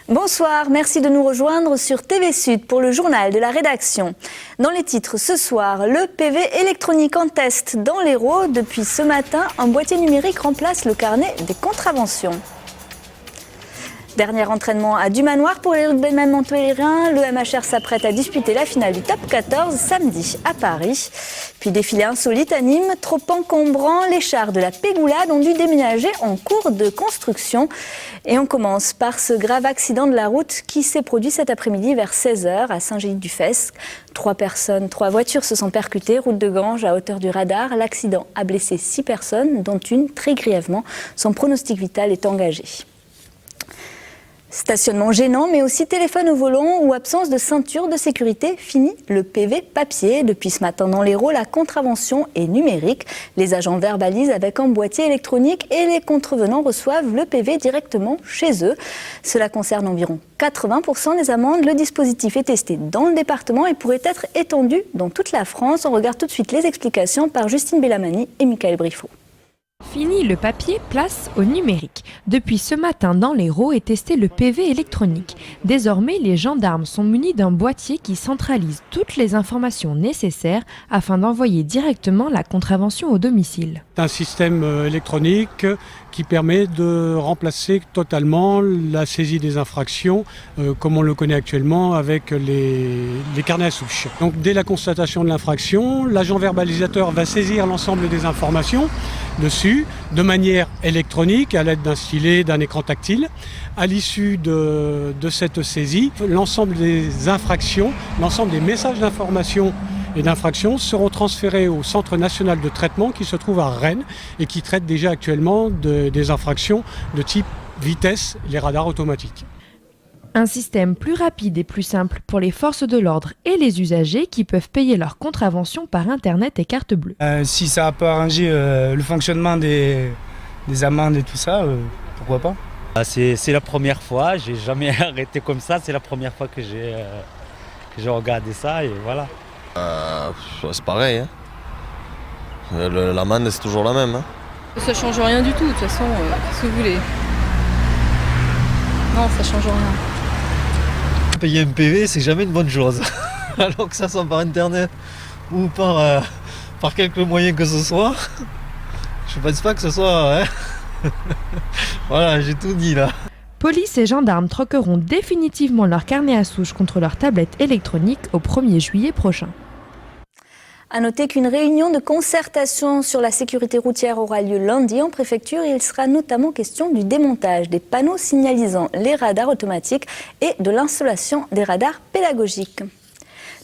Bonsoir, merci de nous rejoindre sur TV Sud pour le journal de la rédaction. Dans les titres ce soir, le PV électronique en test dans l'Hérault. Depuis ce matin, un boîtier numérique remplace le carnet des contraventions. Dernier entraînement à Dumanoir pour les rugbymen montpelliérains. Le MHR s'apprête à disputer la finale du Top 14 samedi à Paris. Puis défilé insolite à Nîmes, trop encombrant, les chars de la Pégoulade ont dû déménager en cours de construction. Et on commence par ce grave accident de la route qui s'est produit cet après-midi vers 16h à Saint-Gély-du-Fesque. 3 voitures se sont percutées, route de Ganges à hauteur du radar. L'accident a blessé 6 personnes, dont une très grièvement. Son pronostic vital est engagé. Stationnement gênant, mais aussi téléphone au volant ou absence de ceinture de sécurité, fini le PV papier. Depuis ce matin dans l'Hérault, la contravention est numérique. Les agents verbalisent avec un boîtier électronique et les contrevenants reçoivent le PV directement chez eux. Cela concerne environ 80% des amendes. Le dispositif est testé dans le département et pourrait être étendu dans toute la France. On regarde tout de suite les explications par Justine Bellamani et Michael Briffaut. Fini le papier, place au numérique. Depuis ce matin dans l'Hérault est testé le PV électronique. Désormais, les gendarmes sont munis d'un boîtier qui centralise toutes les informations nécessaires afin d'envoyer directement la contravention au domicile. C'est un système électronique qui permet de remplacer totalement la saisie des infractions comme on le connaît actuellement avec les carnets à souche. Donc dès la constatation de l'infraction, l'agent verbalisateur va saisir l'ensemble des informations dessus de manière électronique à l'aide d'un stylet, d'un écran tactile. À l'issue de cette saisie, l'ensemble des infractions, l'ensemble des messages d'information et d'infractions seront transférés au Centre national de traitement qui se trouve à Rennes et qui traite déjà actuellement des infractions de type vitesse, les radars automatiques. Un système plus rapide et plus simple pour les forces de l'ordre et les usagers qui peuvent payer leurs contraventions par Internet et carte bleue. Si ça peut arranger le fonctionnement des amendes et tout ça, pourquoi pas ? C'est la première fois, j'ai jamais arrêté comme ça, c'est la première fois que j'ai regardé ça et voilà. C'est pareil, hein. L'amende c'est toujours la même. Hein. Ça change rien du tout, de toute façon, qu'est-ce que vous voulez ? Non, ça change rien. Payer un PV, c'est jamais une bonne chose. Alors que ça soit par internet ou par quelque moyen que ce soit, je pense pas que ce soit... Hein. Voilà, j'ai tout dit là. Police et gendarmes troqueront définitivement leur carnet à souche contre leur tablette électronique au 1er juillet prochain. À noter qu'une réunion de concertation sur la sécurité routière aura lieu lundi en préfecture. Il sera notamment question du démontage des panneaux signalisant les radars automatiques et de l'installation des radars pédagogiques.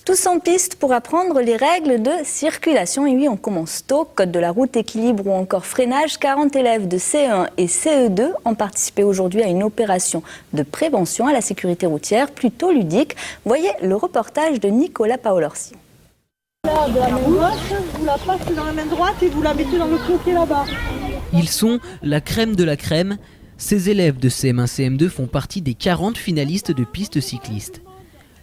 Tous en piste pour apprendre les règles de circulation. Et oui, on commence tôt. Code de la route, équilibre ou encore freinage. 40 élèves de CE1 et CE2 ont participé aujourd'hui à une opération de prévention à la sécurité routière, plutôt ludique. Voyez le reportage de Nicolas Paolorsi. De la main gauche, vous la passez dans la main droite et vous la mettez dans le cloquet là-bas. Ils sont la crème de la crème. Ces élèves de CM1, CM2 font partie des 40 finalistes de pistes cyclistes.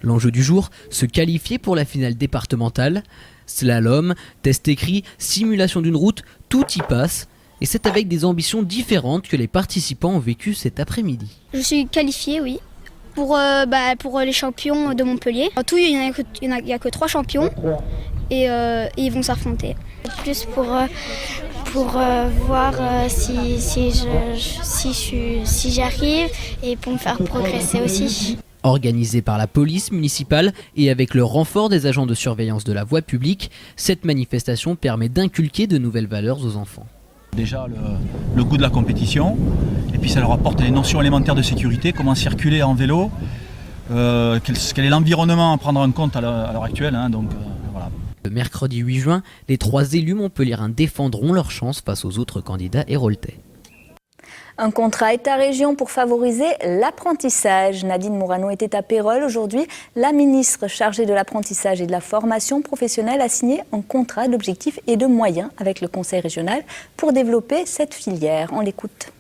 L'enjeu du jour, se qualifier pour la finale départementale. Slalom, test écrit, simulation d'une route, tout y passe. Et c'est avec des ambitions différentes que les participants ont vécu cet après-midi. Je suis qualifiée, oui, pour les champions de Montpellier. En tout, il n'y a que 3 champions et ils vont s'affronter. Plus pour voir si j'y arrive et pour me faire progresser aussi. Organisée par la police municipale et avec le renfort des agents de surveillance de la voie publique, cette manifestation permet d'inculquer de nouvelles valeurs aux enfants. Déjà le goût de la compétition, et puis ça leur apporte les notions élémentaires de sécurité, comment circuler en vélo, quel est l'environnement à prendre en compte à l'heure actuelle. Hein, voilà. Le mercredi 8 juin, les 3 élus montpelliérains défendront leur chance face aux autres candidats héraultais. Un contrat État-région pour favoriser l'apprentissage. Nadine Morano était à Pérols aujourd'hui. La ministre chargée de l'apprentissage et de la formation professionnelle a signé un contrat d'objectifs et de moyens avec le conseil régional pour développer cette filière. On l'écoute.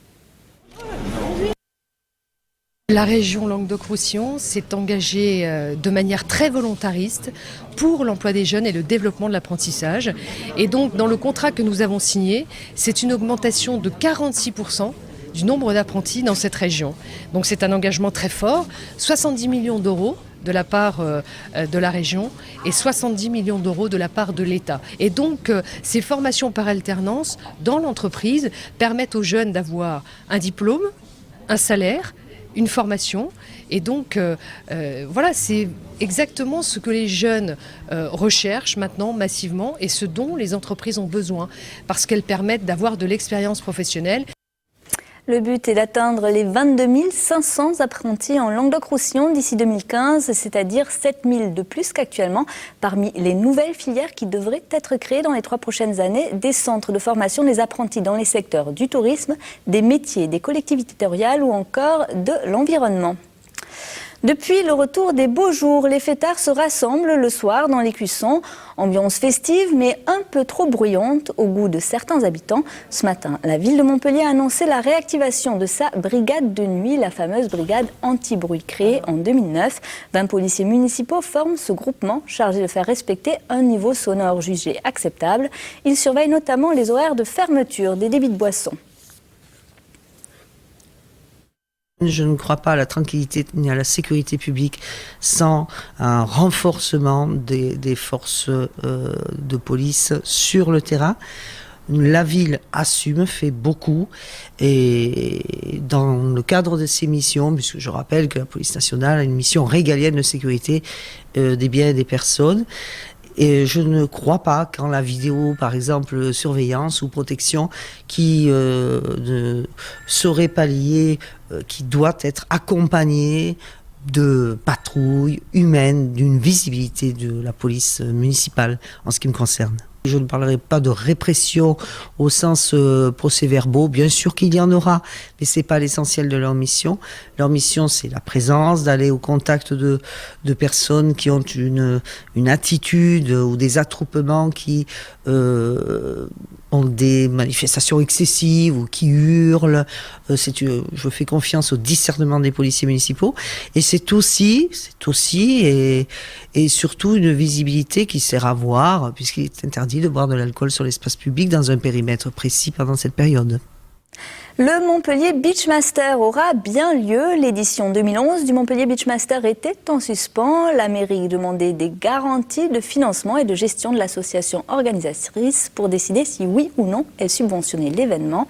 La région Languedoc-Roussillon s'est engagée de manière très volontariste pour l'emploi des jeunes et le développement de l'apprentissage. Et donc, dans le contrat que nous avons signé, c'est une augmentation de 46% du nombre d'apprentis dans cette région. Donc c'est un engagement très fort, 70 millions d'euros de la part de la région et 70 millions d'euros de la part de l'État. Et donc ces formations par alternance dans l'entreprise permettent aux jeunes d'avoir un diplôme, un salaire, une formation. Et donc voilà, c'est exactement ce que les jeunes recherchent maintenant massivement et ce dont les entreprises ont besoin parce qu'elles permettent d'avoir de l'expérience professionnelle. Le but est d'atteindre les 22 500 apprentis en Languedoc-Roussillon d'ici 2015, c'est-à-dire 7 000 de plus qu'actuellement. Parmi les nouvelles filières qui devraient être créées dans les 3 prochaines années, des centres de formation des apprentis dans les secteurs du tourisme, des métiers, des collectivités territoriales ou encore de l'environnement. Depuis le retour des beaux jours, les fêtards se rassemblent le soir dans les cuissons. Ambiance festive mais un peu trop bruyante au goût de certains habitants. Ce matin, la ville de Montpellier a annoncé la réactivation de sa brigade de nuit, la fameuse brigade anti-bruit créée en 2009. 20 policiers municipaux forment ce groupement chargé de faire respecter un niveau sonore jugé acceptable. Ils surveillent notamment les horaires de fermeture des débits de boissons. Je ne crois pas à la tranquillité ni à la sécurité publique sans un renforcement des forces de police sur le terrain. La ville assume, fait beaucoup et dans le cadre de ses missions, puisque je rappelle que la police nationale a une mission régalienne de sécurité des biens et des personnes. Et je ne crois pas qu'en la vidéo, par exemple, surveillance ou protection, qui serait palliée, qui doit être accompagnée de patrouilles humaines, d'une visibilité de la police municipale en ce qui me concerne. Je ne parlerai pas de répression au sens procès-verbaux, bien sûr qu'il y en aura, mais ce n'est pas l'essentiel de leur mission. Leur mission, c'est la présence, d'aller au contact de personnes qui ont une attitude ou des attroupements qui ont des manifestations excessives ou qui hurlent. Je fais confiance au discernement des policiers municipaux. Et c'est aussi et surtout une visibilité qui sert à voir, puisqu'il est interdit de boire de l'alcool sur l'espace public dans un périmètre précis pendant cette période. Le Montpellier Beachmaster aura bien lieu. L'édition 2011 du Montpellier Beachmaster était en suspens. La mairie demandait des garanties de financement et de gestion de l'association organisatrice pour décider si oui ou non elle subventionnait l'événement.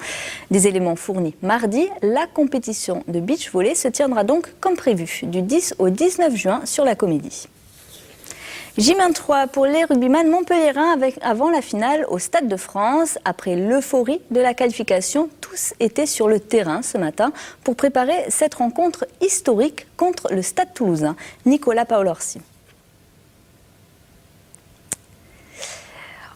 Des éléments fournis mardi, la compétition de beach volley se tiendra donc comme prévu du 10 au 19 juin sur la Comédie. J-3 pour les rugbyman montpelliérains avant la finale au Stade de France. Après l'euphorie de la qualification, tous étaient sur le terrain ce matin pour préparer cette rencontre historique contre le Stade toulousain. Nicolas Paolorsi.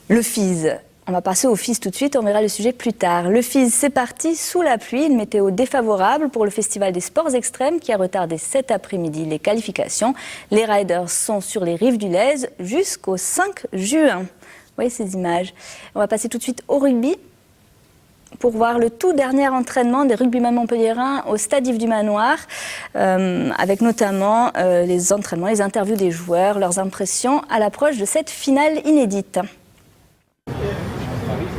Le FIS. On va passer au FIS tout de suite, on verra le sujet plus tard. Le FIS, c'est parti sous la pluie, une météo défavorable pour le Festival des sports extrêmes qui a retardé cet après-midi les qualifications. Les riders sont sur les rives du Lez jusqu'au 5 juin. Vous voyez ces images. On va passer tout de suite au rugby pour voir le tout dernier entraînement des rugbyman montpelliérains au Stade Yves du Manoir, avec notamment les entraînements, les interviews des joueurs, leurs impressions à l'approche de cette finale inédite.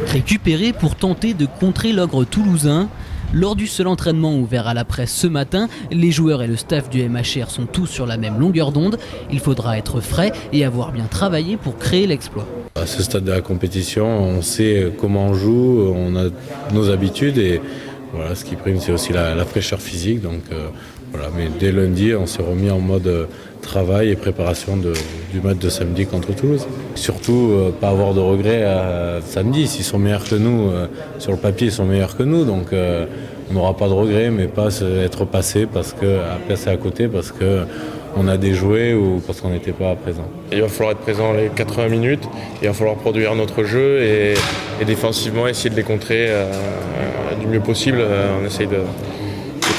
Récupéré pour tenter de contrer l'ogre toulousain, lors du seul entraînement ouvert à la presse ce matin, les joueurs et le staff du MHR sont tous sur la même longueur d'onde. Il faudra être frais et avoir bien travaillé pour créer l'exploit. À ce stade de la compétition, on sait comment on joue, on a nos habitudes et voilà, ce qui prime c'est aussi la fraîcheur physique. Donc, voilà. Mais dès lundi, on s'est remis en mode travail et préparation du match de samedi contre Toulouse. Surtout, pas avoir de regrets samedi. S'ils sont meilleurs que nous, sur le papier, ils sont meilleurs que nous. Donc, on n'aura pas de regrets, mais pas être passé passer à côté parce qu'on a déjoué ou parce qu'on n'était pas présent. Il va falloir être présent les 80 minutes. Il va falloir produire notre jeu et défensivement essayer de les contrer du mieux possible. On essaye de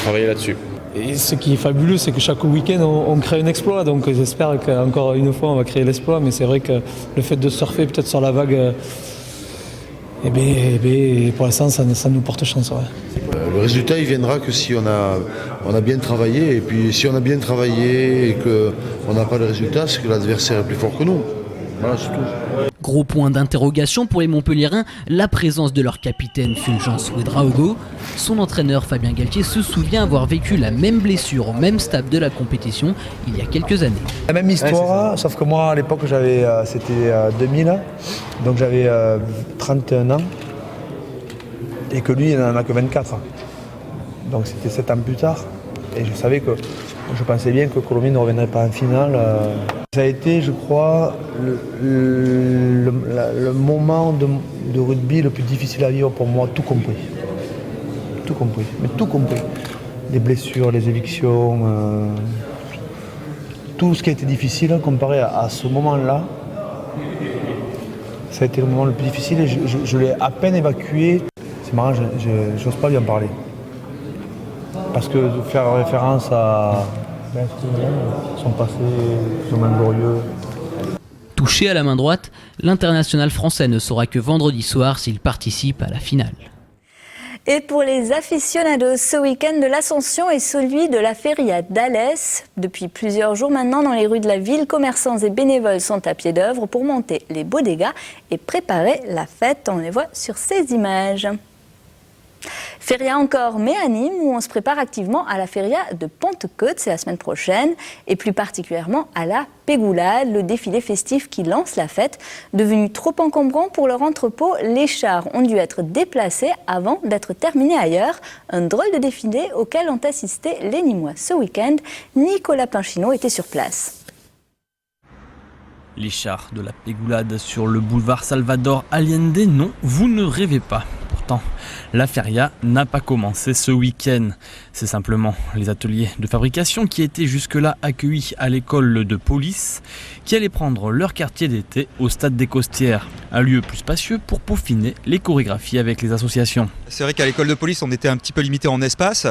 travailler là-dessus. Et ce qui est fabuleux, c'est que chaque week-end, on crée un exploit. Donc j'espère qu'encore une fois, on va créer l'exploit. Mais c'est vrai que le fait de surfer peut-être sur la vague, pour l'instant, ça nous porte chance. Ouais. Le résultat, il viendra que si on a bien travaillé. Et puis si on a bien travaillé et qu'on n'a pas de résultat, c'est que l'adversaire est plus fort que nous. Voilà, c'est tout. Gros point d'interrogation pour les Montpelliérains, la présence de leur capitaine Fulgence Ouedraogo. Son entraîneur Fabien Galtier se souvient avoir vécu la même blessure au même stade de la compétition il y a quelques années. La même histoire, sauf que moi à l'époque c'était 2000, donc j'avais 31 ans et que lui il n'en a que 24. Donc c'était 7 ans plus tard et je pensais bien que Colomiers ne reviendrait pas en finale. Ça a été, je crois, le moment de rugby le plus difficile à vivre pour moi, tout compris. Tout compris, mais tout compris. Les blessures, les évictions, tout ce qui a été difficile comparé à ce moment-là, ça a été le moment le plus difficile et je l'ai à peine évacué. C'est marrant, je n'ose pas lui en parler. Parce que de faire référence à son passé, son main glorieux. Touché à la main droite, l'international français ne saura que vendredi soir s'il participe à la finale. Et pour les aficionados, ce week-end de l'Ascension est celui de la Feria d'Alès. Depuis plusieurs jours maintenant, dans les rues de la ville, commerçants et bénévoles sont à pied d'œuvre pour monter les bodegas et préparer la fête. On les voit sur ces images. Feria encore, mais à Nîmes, où on se prépare activement à la Feria de Pentecôte, c'est la semaine prochaine, et plus particulièrement à la Pégoulade, le défilé festif qui lance la fête. Devenu trop encombrant pour leur entrepôt, les chars ont dû être déplacés avant d'être terminés ailleurs. Un drôle de défilé auquel ont assisté les Nîmois ce week-end. Nicolas Pinchino était sur place. Les chars de la Pégoulade sur le boulevard Salvador Allende, non, vous ne rêvez pas. Pourtant, la feria n'a pas commencé ce week-end. C'est simplement les ateliers de fabrication qui étaient jusque-là accueillis à l'école de police qui allaient prendre leur quartier d'été au stade des Costières. Un lieu plus spacieux pour peaufiner les chorégraphies avec les associations. C'est vrai qu'à l'école de police, on était un petit peu limité en espace.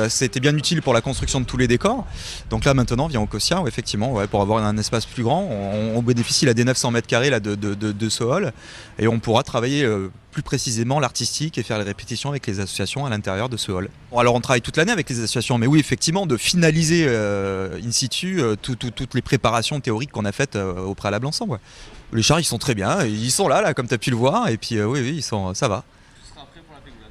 C'était bien utile pour la construction de tous les décors. Donc là, maintenant, on vient au Costières, effectivement, pour avoir un espace plus grand. On bénéficie là, des 900 mètres carrés là, de ce hall et on pourra travailler plus précisément l'artistique et faire les répétitions avec les associations à l'intérieur de ce hall. Bon, alors on travaille toute l'année avec les associations, mais oui, effectivement, de finaliser in situ toutes les préparations théoriques qu'on a faites au préalable ensemble. Ouais. Les chars, ils sont très bien, ils sont là comme tu as pu le voir, et puis oui, ça va.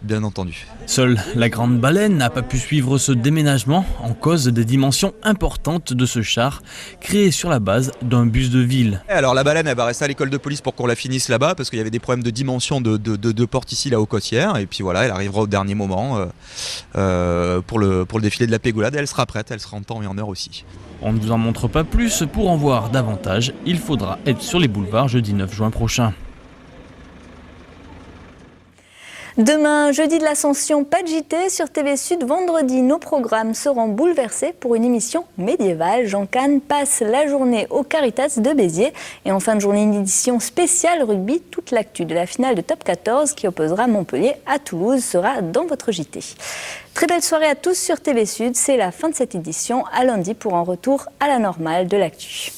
Bien entendu. Seule la Grande Baleine n'a pas pu suivre ce déménagement en cause des dimensions importantes de ce char créé sur la base d'un bus de ville. Alors la Baleine, elle va rester à l'école de police pour qu'on la finisse là-bas parce qu'il y avait des problèmes de dimension de porte ici là aux Costières et puis voilà, elle arrivera au dernier moment pour le défilé de la Pégoulade. Elle sera prête, elle sera en temps et en heure aussi. On ne vous en montre pas plus, pour en voir davantage, il faudra être sur les boulevards jeudi 9 juin prochain. Demain, jeudi de l'Ascension, pas de JT sur TV Sud. Vendredi, nos programmes seront bouleversés pour une émission médiévale. Jean Kahn passe la journée au Caritas de Béziers. Et en fin de journée, une édition spéciale rugby. Toute l'actu de la finale de Top 14 qui opposera Montpellier à Toulouse sera dans votre JT. Très belle soirée à tous sur TV Sud. C'est la fin de cette édition. À lundi pour un retour à la normale de l'actu.